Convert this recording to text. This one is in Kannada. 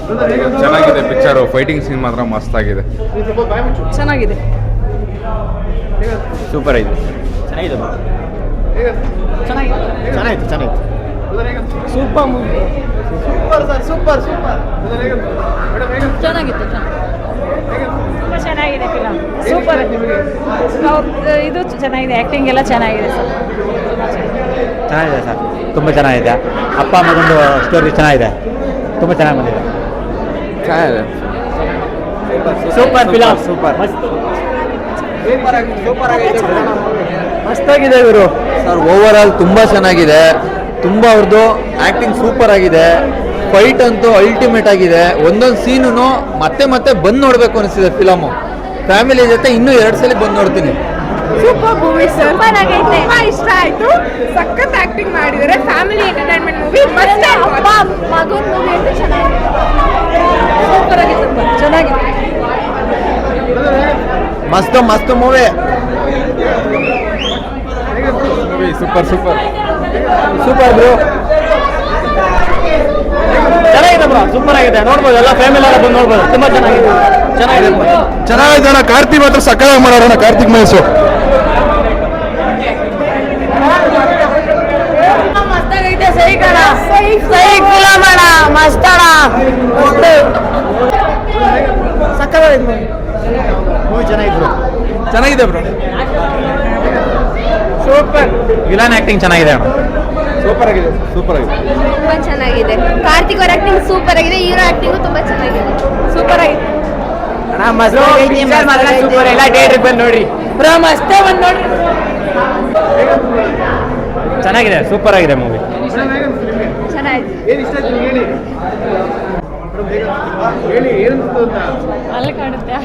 ಚೆನ್ನಾಗಿದೆ ಪಿಕ್ಚರು. ಫೈಟಿಂಗ್ ಸೀನ್ ಮಾತ್ರ ಮಸ್ತಾಗಿದೆ. ಚೆನ್ನಾಗಿದೆ. ಸೂಪರ್ ಆಗಿದೆ. ಚೆನ್ನಾಗಿದೆ. ಚೆನ್ನಾಗಿತ್ತು. ಚೆನ್ನಾಗಿತ್ತು. Super movie. ಸೂಪರ್ ಚೆನ್ನಾಗಿತ್ತು. ತುಂಬ ಚೆನ್ನಾಗಿದೆ ಫಿಲಮ್. ಸೂಪರ್. ಇದು ಚೆನ್ನಾಗಿದೆ. ಆ್ಯಕ್ಟಿಂಗ್ ಎಲ್ಲ ಚೆನ್ನಾಗಿದೆ ಸರ್. ಚೆನ್ನಾಗಿದೆ ಸರ್. ತುಂಬ ಚೆನ್ನಾಗಿದೆ. ಅಪ್ಪ ಮಗಂದು ಸ್ಟೋರಿ ಚೆನ್ನಾಗಿದೆ. ತುಂಬ ಚೆನ್ನಾಗಿ ಬಂದಿದೆ. ಚೆನ್ನಾಗಿದೆ. Super film. ಸೂಪರ್ ಮಸ್ತಾಗಿದೆ ಇವರು ಸರ್. ಓವರ್ ಆಲ್ ತುಂಬ ಚೆನ್ನಾಗಿದೆ. ತುಂಬ ಅವ್ರದ್ದು ಆ್ಯಕ್ಟಿಂಗ್ ಸೂಪರ್ ಆಗಿದೆ. ಫೈಟ್ ಅಂತೂ ಅಲ್ಟಿಮೇಟ್ ಆಗಿದೆ. ಒಂದೊಂದು ಸೀನು ಮತ್ತೆ ಮತ್ತೆ ಬಂದು ನೋಡಬೇಕು ಅನಿಸಿದೆ ಫಿಲಮು. ಫ್ಯಾಮಿಲಿ ಜೊತೆ ಇನ್ನೂ 2 ಸಲ ಬಂದು ನೋಡ್ತೀನಿ. Super movie sir. ತುಂಬ ಇಷ್ಟ ಆಯಿತು. ಸಖತ್ ಆ್ಯಕ್ಟಿಂಗ್ ಮಾಡಿದ್ದಾರೆ. Family entertainment movie. ಮತ್ತೆ ಅಪ್ಪ ಮಗನ ಮೂವಿ ಅಂತ ಚೆನ್ನಾಗಿದೆ. ಸೂಪರ್ ಆಗಿದೆ. ಚೆನ್ನಾಗಿದೆ. ಮಸ್ತ್ ಮೂವಿ. Super bro. ಚೆನ್ನಾಗಿದೆ ಬ್ರೋ. ಸೂಪರ್ ಆಗಿದೆ. ನೋಡ್ಬೋದು. ಎಲ್ಲ ಫ್ಯಾಮಿಲಿ ಎಲ್ಲ ಬಂದು ನೋಡ್ಬೋದು. ತುಂಬ ಚೆನ್ನಾಗಿದೆ. ಚೆನ್ನಾಗಿದೆ ಅಣ್ಣ. ಕಾರ್ತಿಕ್ ಮಾತ್ರ ಸಕ್ಕತ್ತಾಗಿ ಮಾಡೋಣ. ಕಾರ್ತಿಕ್ ಮಹೇಶು ಮಸ್ತಾಗೈತೆ. ಸೈ ಫಿಲಮ್ ಅಣ್ಣ. ಮಸ್ತಾಣ. ಸಕ್ಕತ್ತಾಗಿದೆ ಮೂವಿ. ಚೆನ್ನಾಗಿದೆ ಬ್ರೋ. ಸೂಪರ್. ವಿಲನ್ ಆ್ಯಕ್ಟಿಂಗ್ ಚೆನ್ನಾಗಿದೆ ಅಣ್ಣ. ಸೂಪರ್ ಆಗಿದೆ. ತುಂಬ ಚೆನ್ನಾಗಿದೆ. ಕಾರ್ತಿಕ್ ಅವ್ರ ಆಕ್ಟಿಂಗ್ ಸೂಪರ್ ಆಗಿದೆ. ಹೀರೋ ಆಕ್ಟಿಂಗ್ ತುಂಬಾ ಚೆನ್ನಾಗಿದೆ. ಸೂಪರ್ ಆಗಿದೆ. ಸೂಪರ್. ಎಲ್ಲ ಥಿಯೇಟರ್ಗೆ ಬಂದು ನೋಡಿ. ಮಸ್ತೆ ಬಂದು ನೋಡಿ. ಚೆನ್ನಾಗಿದೆ. ಸೂಪರ್ ಆಗಿದೆ ಮೂವಿ. ಅಲ್ಲಿ ಕಾಣುತ್ತೆ.